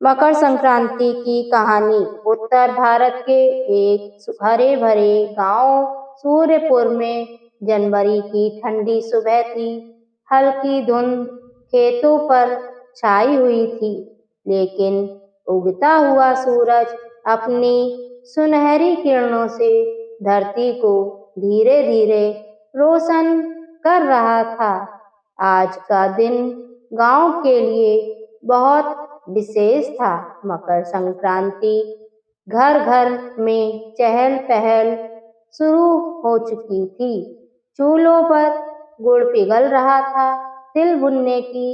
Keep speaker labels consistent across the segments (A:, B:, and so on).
A: मकर संक्रांति की कहानी। उत्तर भारत के एक हरे भरे गांव सूर्यपुर में जनवरी की ठंडी सुबह थी। हल्की धुंध खेतों पर छाई हुई थी, लेकिन उगता हुआ सूरज अपनी सुनहरी किरणों से धरती को धीरे धीरे रोशन कर रहा था। आज का दिन गांव के लिए बहुत विशेष था। मकर संक्रांति घर घर में चहल पहल शुरू हो चुकी थी। चूल्हों पर गुड़ पिघल रहा था, तिल भुनने की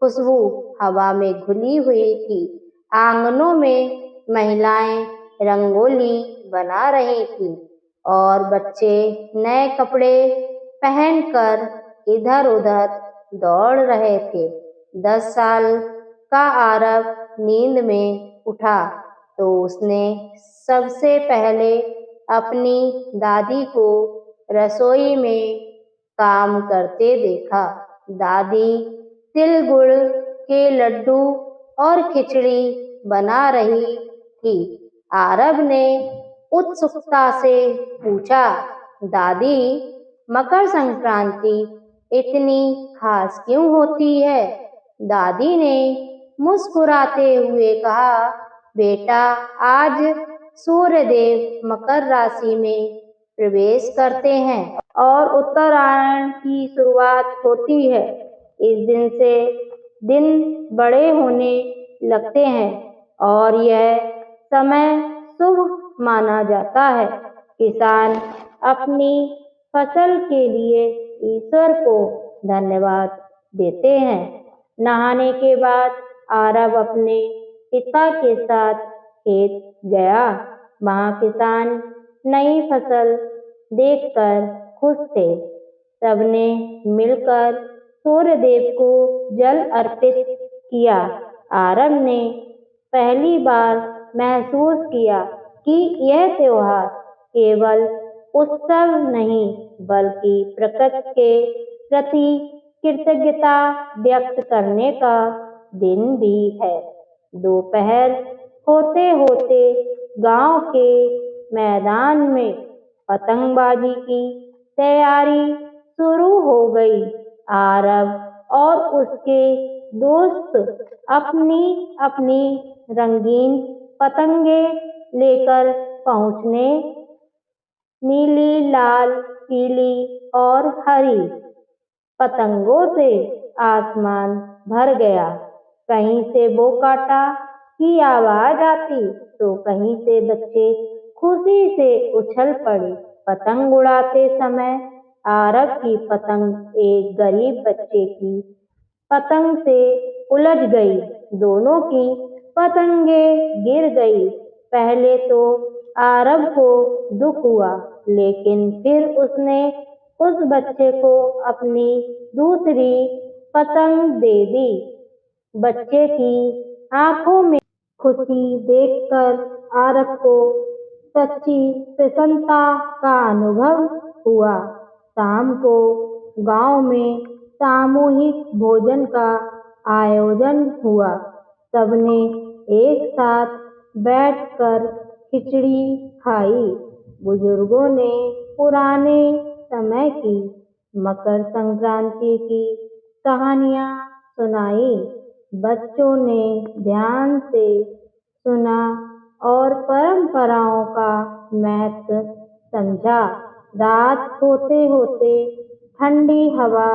A: खुशबू हवा में घुली हुई थी। आंगनों में महिलाएं रंगोली बना रही थी और बच्चे नए कपड़े पहनकर इधर उधर दौड़ रहे थे। 10 साल का आरव नींद में उठा तो उसने सबसे पहले अपनी दादी को रसोई में काम करते देखा। दादी तिल गुड़ के लड्डू और खिचड़ी बना रही थी। आरव ने उत्सुकता से पूछा, दादी, मकर संक्रांति इतनी खास क्यों होती है? दादी ने मुस्कुराते हुए कहा, बेटा, आज सूर्यदेव मकर राशि में प्रवेश करते हैं और उत्तरायण की शुरुआत होती है। इस दिन से दिन बड़े होने लगते हैं और यह समय शुभ माना जाता है। किसान अपनी फसल के लिए ईश्वर को धन्यवाद देते हैं। नहाने के बाद आरव अपने पिता के साथ खेत गया। वहाँ किसान नई फसल देखकर खुश थे। सबने मिलकर सूर्यदेव को जल अर्पित किया। आरव ने पहली बार महसूस किया कि यह त्योहार केवल उत्सव नहीं बल्कि प्रकृति के प्रति कृतज्ञता व्यक्त करने का दिन भी है। दोपहर होते होते गांव के मैदान में पतंगबाजी की तैयारी शुरू हो गई। आरव और उसके दोस्त अपनी अपनी रंगीन पतंगे लेकर पहुंचने। नीली, लाल, पीली और हरी पतंगों से आसमान भर गया। कहीं से बोकाटा की आवाज आती तो कहीं से बच्चे खुशी से उछल पड़े। पतंग उड़ाते समय आरव की पतंग एक गरीब बच्चे की पतंग से उलझ गई। दोनों की पतंगे गिर गई। पहले तो आरव को दुख हुआ, लेकिन फिर उसने उस बच्चे को अपनी दूसरी पतंग दे दी। बच्चे की आंखों में खुशी देखकर आरव को सच्ची प्रसन्नता का अनुभव हुआ। शाम को गांव में सामूहिक भोजन का आयोजन हुआ। सबने एक साथ बैठकर खिचड़ी खाई। बुजुर्गों ने पुराने समय की मकर संक्रांति की कहानियां सुनाई। बच्चों ने ध्यान से सुना और परंपराओं का महत्व समझा। रात होते होते ठंडी हवा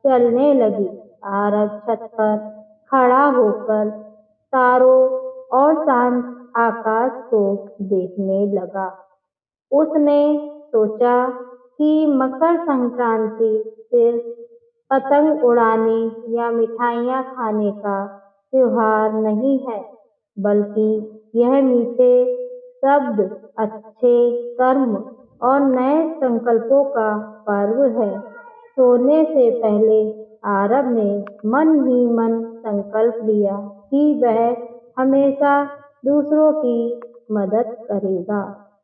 A: चलने लगी। आरव छत पर खड़ा होकर तारों और शांत आकाश को देखने लगा। उसने सोचा कि मकर संक्रांति सिर्फ पतंग उड़ाने या मिठाइयाँ खाने का त्योहार नहीं है, बल्कि यह मीठे शब्द, अच्छे कर्म और नए संकल्पों का पर्व है। सोने से पहले आरव ने मन ही मन संकल्प लिया कि वह हमेशा दूसरों की मदद करेगा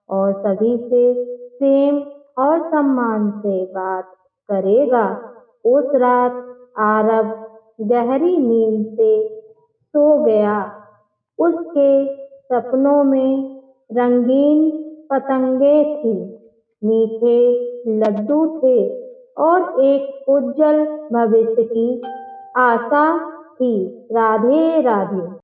A: और सभी से प्रेम और सम्मान से बात करेगा। उस रात आरव गहरी नींद से सो गया। उसके सपनों में रंगीन पतंगे थी, मीठे लड्डू थे और एक उज्जवल भविष्य की आशा थी। राधे राधे।